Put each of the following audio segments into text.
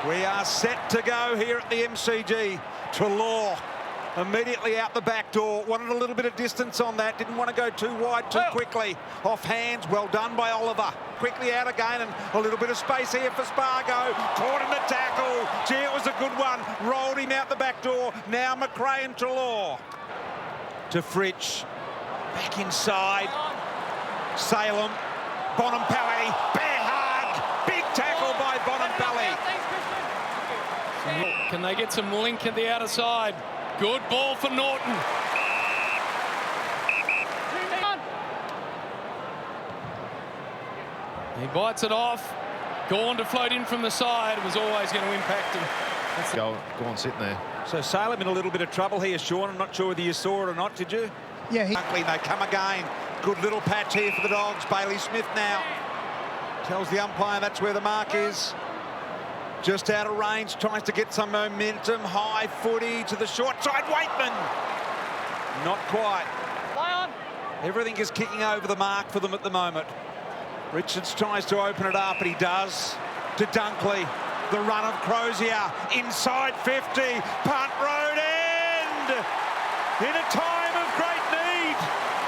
We are set to go here at the MCG. Treloar immediately out the back door. Wanted a little bit of distance on that. Didn't want to go too wide too quickly. Off hands. Well done by Oliver. Quickly out again and a little bit of space here for Spargo. Caught in the tackle. Gee, it was a good one. Rolled him out the back door. Now McRae and Treloar. To Fritsch. Back inside. Salem. Bonampally. Bear hug. Big tackle by Bonampally. Can they get some link at the outer side? Good ball for Norton. He bites it off. Gawn to float in from the side was always going to impact him. Go on, sitting there. So Salem in a little bit of trouble here, Sean. I'm not sure whether you saw it or not, did you? Yeah. They come again. Good little patch here for the Dogs. Bailey Smith now tells the umpire that's where the mark is. Just out of range, tries to get some momentum. High footy to the short side. Waitman. Not quite. Everything is kicking over the mark for them at the moment. Richards tries to open it up, and he does. To Dunkley. The run of Crozier. Inside 50. Punt road end. In a time of great need.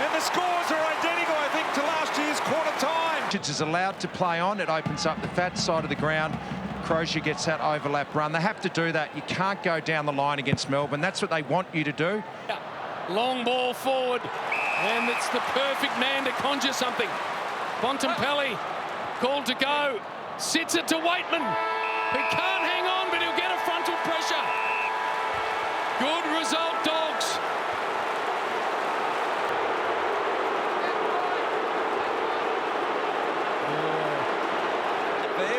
And the scores are identical, I think, to last year's quarter time. Richards is allowed to play on. It opens up the fat side of the ground. Crozier gets that overlap run. They have to do that. You can't go down the line against Melbourne. That's what they want you to do. Long ball forward. And it's the perfect man to conjure something. Bonampally called to go. Sits it to Waitman. He can't hang on, but he'll get a frontal pressure. Good result, Dogs.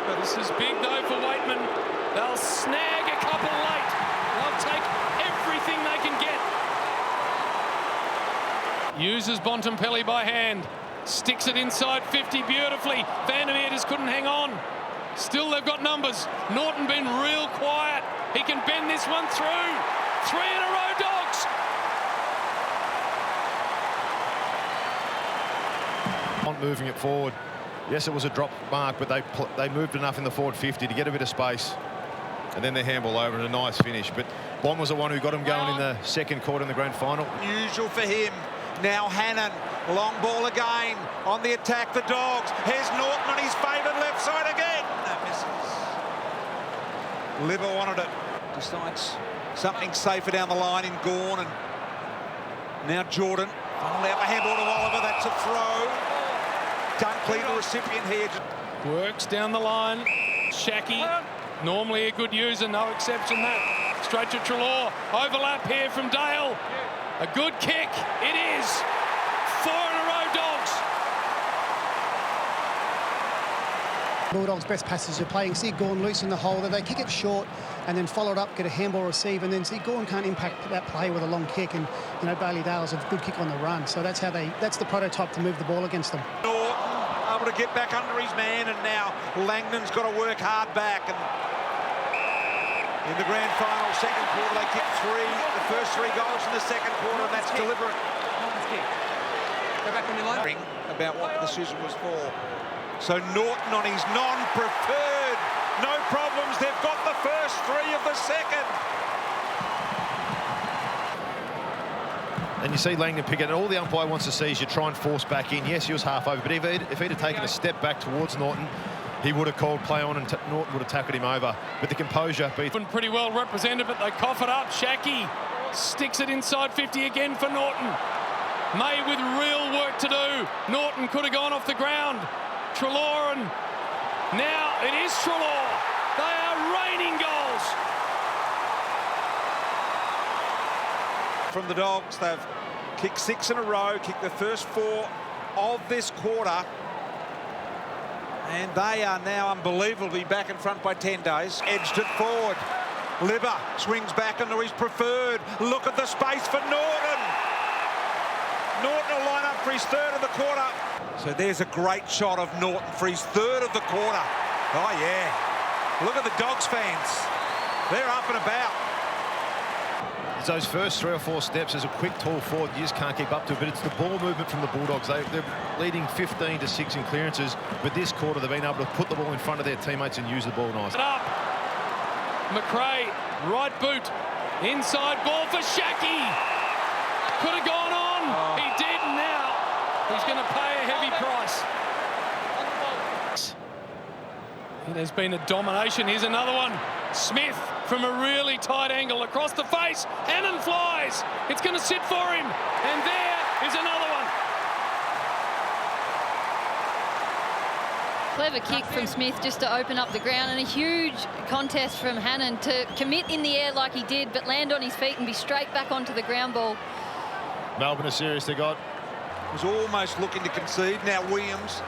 But this is big, though, for Waitman. They'll snag a couple late. They'll take everything they can get. Uses Bonampally by hand. Sticks it inside 50 beautifully. Van der Meer just couldn't hang on. Still, they've got numbers. Norton been real quiet. He can bend this one through. 3 in a row, Dogs. On moving it forward. Yes, it was a drop mark, but they moved enough in the forward 50 to get a bit of space. And then they handball over and a nice finish. But Bond was the one who got him going in the second quarter in the grand final. Usual for him. Now Hannon. Long ball again. On the attack, the Dogs. Here's Norton on his favoured left side again. That misses. Liver wanted it. Decides something safer down the line in Gawn. And now Jordan. Finally out the handball to Oliver. That's a throw. Dunkley, the recipient here. Works down the line. Shacky, normally a good user, no exception that. Straight to Treloar. Overlap here from Dale. A good kick. It is. 4 in a row, Dogs. Bulldogs' best passes are playing. See Gawn loose in the hole. They kick it short and then follow it up, get a handball receive, and then see Gawn can't impact that play with a long kick. And you know Bailey Dale's a good kick on the run, so that's the prototype to move the ball against them. Able to get back under his man, and now Langdon's got to work hard back. And in the grand final, second quarter, they kicked the first 3 goals in the second quarter, and that's deliberate. Go back on your line. About what the decision was for. So Norton on his non-preferred, no problems. They've got the first 3 of the second. And you see Langdon pick it, and all the umpire wants to see is you try and force back in. Yes, he was half over, but if he'd have taken a step back towards Norton, he would have called play on and Norton would have tackled him over. But the composure beats. Been pretty well represented, but they cough it up. Shacky sticks it inside 50 again for Norton. May with real work to do. Norton could have gone off the ground. Treloar, and now it is Treloar. They are raining goals. From the Dogs, they've kicked 6 in a row, kicked the first 4 of this quarter, and they are now unbelievably back in front by 10 days. Edged it forward. Libber swings back into his preferred. Look at the space for Norton. Norton will line up for his 3rd of the quarter. So there's a great shot of Norton for his 3rd of the quarter. Oh yeah. Look at the Dogs fans. They're up and about. Those first 3 or 4 steps, there's a quick, tall forward you just can't keep up to, but it's the ball movement from the Bulldogs. They're leading 15-6 in clearances, but this quarter they've been able to put the ball in front of their teammates and use the ball nice. Up. McRae, right boot, inside ball for Shaki. Could have gone on. He did, and now he's going to pay a heavy price. There's been a domination. Here's another one. Smith from a really tight angle across the face. Hannon flies. It's going to sit for him. And there is another one. Clever kick from Smith just to open up the ground, and a huge contest from Hannon to commit in the air like he did, but land on his feet and be straight back onto the ground ball. Melbourne are serious, they got. Was almost looking to concede. Now Williams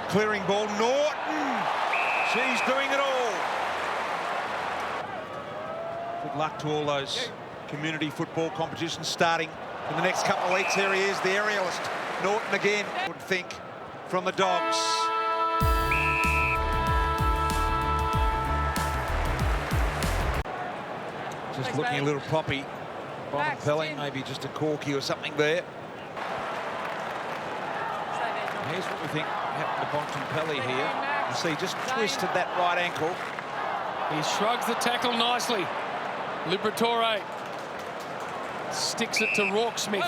clearing ball. Norton. She's doing it all. Good luck to all those community football competitions starting in the next couple of weeks. Here he is, the aerialist. Norton again. Would think from the Dogs. Just looking a little proppy. Bontempelli, maybe just a corky or something there. Here's what we think happened to Bontempelli here. You see, just twisted that right ankle. He shrugs the tackle nicely. Liberatore sticks it to Rourke Smith.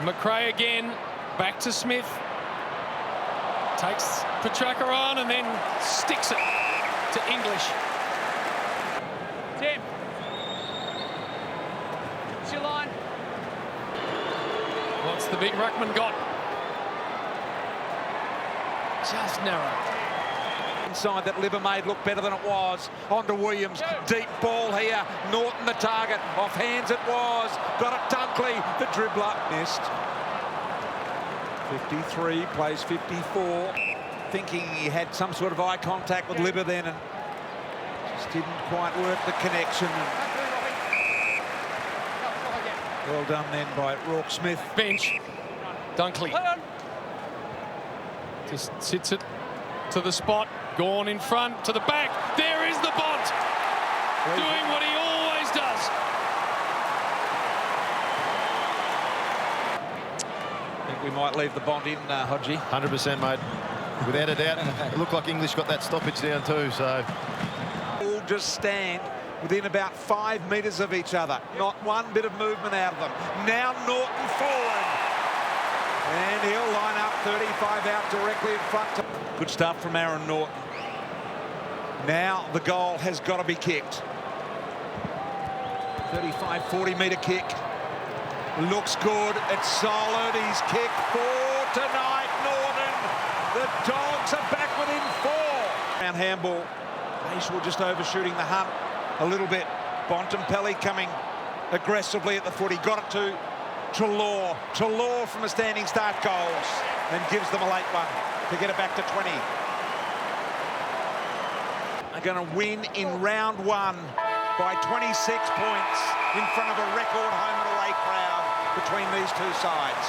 McRae again, back to Smith. Takes Petrarca on and then sticks it to English. Tim. It's your line. What's the big ruckman got? Just narrow. Inside that Libba made look better than it was. On to Williams. Deep ball here. Norton the target. Off hands it was. Got it Dunkley. The dribbler missed. 53 plays 54. Thinking he had some sort of eye contact with Libba then and just didn't quite work the connection. Well done then by Rourke Smith. Bench. Dunkley. Just sits it to the spot. Gone in front to the back. There is the Bont. Doing what he always does. I think we might leave the Bont in, Hodgie. 100%, mate. Without a doubt. It looked like English got that stoppage down too, so. All just stand within about 5 metres of each other. Not one bit of movement out of them. Now Norton forward. And he'll line up 35 out directly in front. Good stuff from Aaron Norton. Now the goal has got to be kicked. 35, 40-metre kick. Looks good. It's solid. He's kicked 4 tonight, Norton. The Dogs are back within 4. Round handball. Bayshore just overshooting the hunt a little bit. Bontempelli coming aggressively at the foot. He got it to Treloar. Treloar from a standing start goals and gives them a late one to get it back to 20. They're going to win in round 1 by 26 points in front of a record home and away crowd between these two sides.